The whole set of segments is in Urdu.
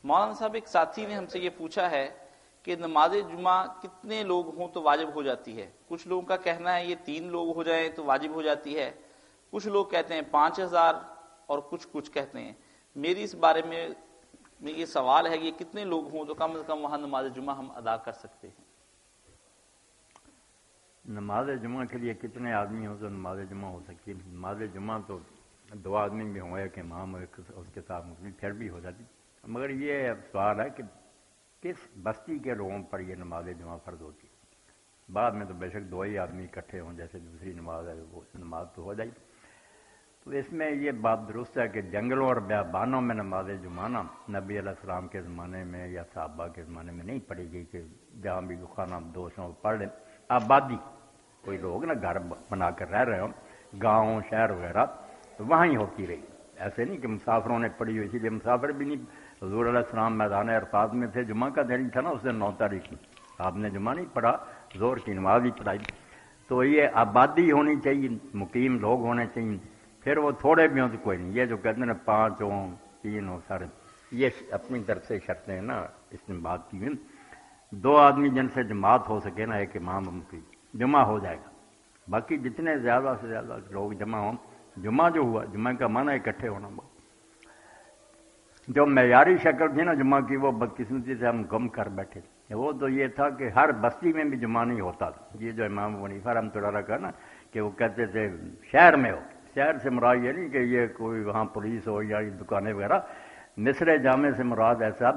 مولانا صاحب ایک ساتھی نے ہم سے یہ پوچھا ہے کہ نماز جمعہ کتنے لوگ ہوں تو واجب ہو جاتی ہے؟ کچھ لوگوں کا کہنا ہے یہ 3 لوگ ہو جائیں تو واجب ہو جاتی ہے، کچھ لوگ کہتے ہیں 5000 اور کچھ کہتے ہیں۔ میری اس بارے میں یہ سوال ہے کہ کتنے لوگ ہوں تو کم از کم وہاں نماز جمعہ ہم ادا کر سکتے ہیں؟ نماز جمعہ کے لیے کتنے آدمی ہوں تو نماز جمعہ ہو سکتی ہے؟ نماز جمعہ تو 2 آدمی بھی ہوں، ایک امام اس کے ساتھ مسلم، پھر بھی ہو جاتی۔ مگر یہ سوال ہے کہ کس بستی کے لوگوں پر یہ نماز جمعہ فرض ہوتی ہے۔ بعد میں تو بے شک 2 ہی آدمی اکٹھے ہوں جیسے دوسری نماز ہے، وہ نماز تو ہو جائے۔ تو اس میں یہ بات درست ہے کہ جنگلوں اور بیابانوں میں نماز جمعہ نا نبی علیہ السلام کے زمانے میں یا صحابہ کے زمانے میں نہیں پڑھی گئی کہ جہاں بھی خانہ دوستوں پڑھ لیں۔ آبادی کوئی لوگ نا گھر بنا کر رہ رہے ہوں گاؤں شہر وغیرہ، تو وہاں ہی ہوتی رہی۔ ایسے نہیں کہ مسافروں نے پڑھی ہوئی، اسی لیے مسافر بھی نہیں۔ حضور علیہ السلام میدان عرفات میں تھے، جمعہ کا دن تھا نا، اس دن 9 تاریخ میں آپ نے جمعہ نہیں پڑھا، ظہر کی نماز ہی پڑھائی۔ تو یہ آبادی ہونی چاہیے، مقیم لوگ ہونے چاہیے، پھر وہ تھوڑے بھی ہوں تو کوئی نہیں۔ یہ جو کہتے ہیں نا 5 ہوں 3 ہوں سارے، یہ اپنی طرف سے شرطیں ہیں نا اس نے بات کی ہیں۔ 2 آدمی جن سے جماعت ہو سکے نا، ایک امام کی جمعہ ہو جائے گا۔ باقی جتنے زیادہ سے زیادہ لوگ جمع ہوں، جمعہ جو ہوا، جمعہ کا معنی اکٹھے ہونا۔ جو معیاری شکل تھی نا جمعہ کی، وہ بدقسمتی سے ہم گم کر بیٹھے۔ وہ تو یہ تھا کہ ہر بستی میں بھی جمعہ نہیں ہوتا تھا۔ یہ جو امام ابو حنیفہ رحمۃ اللہ علیہ کا نا کہ وہ کہتے تھے شہر میں ہو۔ شہر سے مراد یہ نہیں کہ یہ کوئی وہاں پولیس ہو یا دکانیں وغیرہ۔ مصر جامع سے مراد ایسا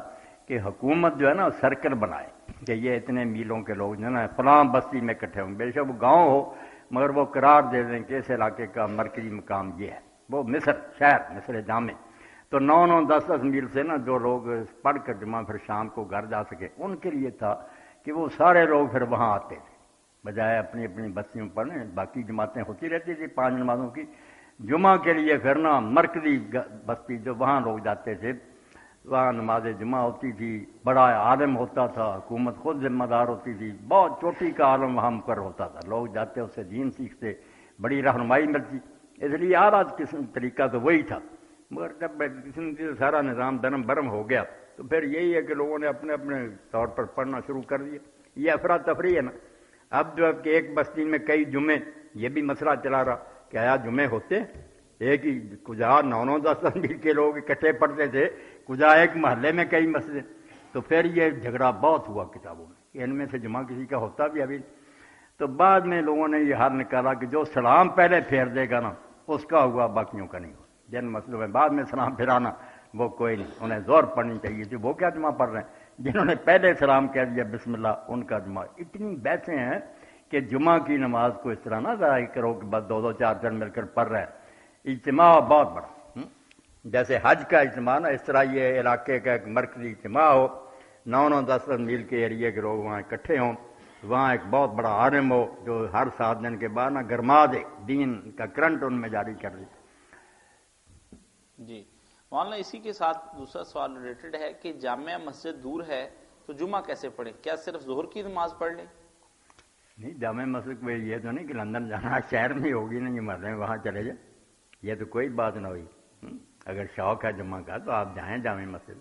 کہ حکومت جو ہے نا سرکل بنائے کہ یہ اتنے میلوں کے لوگ جو ہے نا فلاں بستی میں اکٹھے ہوں، بے شک وہ گاؤں ہو مگر وہ قرار دے دیں کہ اس علاقے کا مرکزی مقام یہ ہے، وہ مصر شہر مصر جامع۔ تو 9 10 میل سے نا جو لوگ پڑھ کر جمعہ پھر شام کو گھر جا سکے، ان کے لیے تھا کہ وہ سارے لوگ پھر وہاں آتے تھے، بجائے اپنی اپنی بستیوں پڑھنے۔ باقی جماعتیں ہوتی رہتی تھی 5 نمازوں کی، جمعہ کے لیے پھر نا مرکزی بستی جو وہاں لوگ جاتے تھے، وہاں نماز جمعہ ہوتی تھی۔ بڑا عالم ہوتا تھا، حکومت خود ذمہ دار ہوتی تھی، بہت چوٹی کا عالم وہاں مقرر ہوتا تھا، لوگ جاتے اس سے دین سیکھتے، بڑی رہنمائی ملتی۔ اس لیے اعلیٰ قسم طریقہ تو وہی تھا۔ مگر جب قسم سے سارا نظام درم برم ہو گیا تو پھر یہی ہے کہ لوگوں نے اپنے اپنے طور پر پڑھنا شروع کر دیا۔ یہ افراتفری ہے نا۔ اب جو ہے کہ ایک بستی میں کئی جمعے، یہ بھی مسئلہ چلا رہا کہ آیا جمعے ہوتے ایک ہی، کجا 9 10 میل کے لوگ اکٹھے پڑھتے تھے، کجا ایک محلے میں کئی مسجد۔ تو پھر یہ جھگڑا بہت ہوا کتابوں میں کہ ان میں سے جمعہ کسی کا ہوتا بھی ابھی۔ تو بعد میں لوگوں نے یہ حل نکالا کہ جو سلام پہلے پھیر دے گا نا اس کا ہوا، باقیوں کا نہیں ہوا۔ جن مسئلوں میں بعد میں سلام پھرانا وہ کوئی نہیں، انہیں زور پڑھنی چاہیے تھی، وہ کیا جمعہ پڑھ رہے ہیں؟ جنہوں نے پہلے سلام کہہ دیا بسم اللہ، ان کا جمعہ۔ اتنی بحثیں ہیں کہ جمعہ کی نماز کو اس طرح نہ ضائع کرو کہ بس 2 4 جن مل کر پڑھ رہے ہیں۔ اجتماع بہت بڑا، جیسے حج کا اجتماع نا، اس طرح یہ علاقے کا ایک مرکزی اجتماع ہو، 9 10 میل کے ایریے کے لوگ وہاں اکٹھے ہوں، وہاں ایک بہت بڑا عالم ہو جو ہر 7 دن کے بعد نا گرما دے، دین کا کرنٹ ان میں جاری کر دے۔ جی مولانا، اسی کے ساتھ دوسرا سوال ریلیٹڈ ہے کہ جامع مسجد دور ہے تو جمعہ کیسے پڑھیں؟ کیا صرف ظہر کی نماز پڑھ لیں؟ نہیں، جامع مسجد میں یہ تو نہیں کہ لندن جانا، شہر میں ہوگی نا یہ مسئلہ، وہاں چلے جائیں، یہ تو کوئی بات نہ ہوئی۔ اگر شوق ہے جمعہ کا تو آپ جائیں جامع مسجد۔